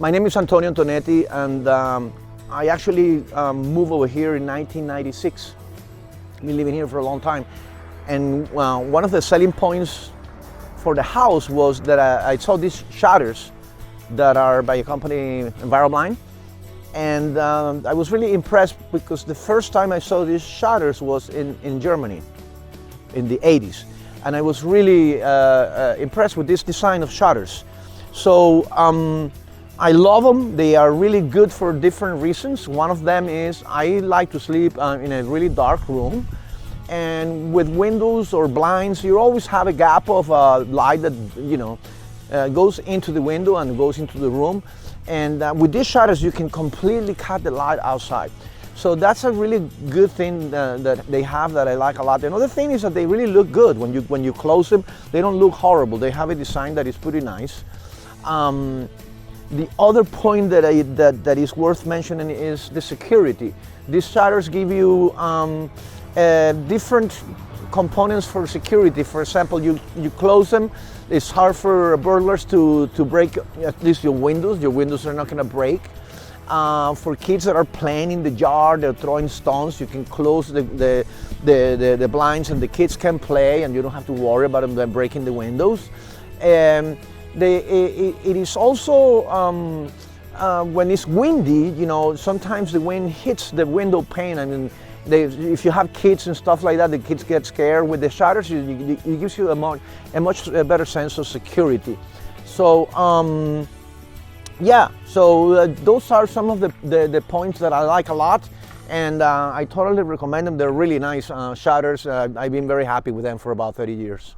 My name is Antonio Antonetti, and I actually moved over here in 1996. I've been living here for a long time. And one of the selling points for the house was that I saw these shutters that are by a company, Enviroblind. And I was really impressed because the first time I saw these shutters was in Germany in the 80s. And I was really impressed with this design of shutters. So I love them. They are really good for different reasons. One of them is I like to sleep in a really dark room. And with windows or blinds, you always have a gap of light that goes into the window and goes into the room. And with these shutters, you can completely cut the light outside. So that's a really good thing that they have that I like a lot. Another thing is that they really look good. When you close them, they don't look horrible. They have a design that is pretty nice. The other point that is worth mentioning is the security. These shutters give you different components for security. For example, you close them, it's hard for burglars to break at least your windows. Your windows are not going to break. For kids that are playing in the yard, they're throwing stones, you can close the blinds and the kids can play and you don't have to worry about them breaking the windows. It is also, when it's windy, sometimes the wind hits the window pane. I mean, if you have kids and stuff like that, the kids get scared. With the shutters, it gives you a much better sense of security. So, those are some of the points that I like a lot, and I totally recommend them. They're really nice shutters. I've been very happy with them for about 30 years.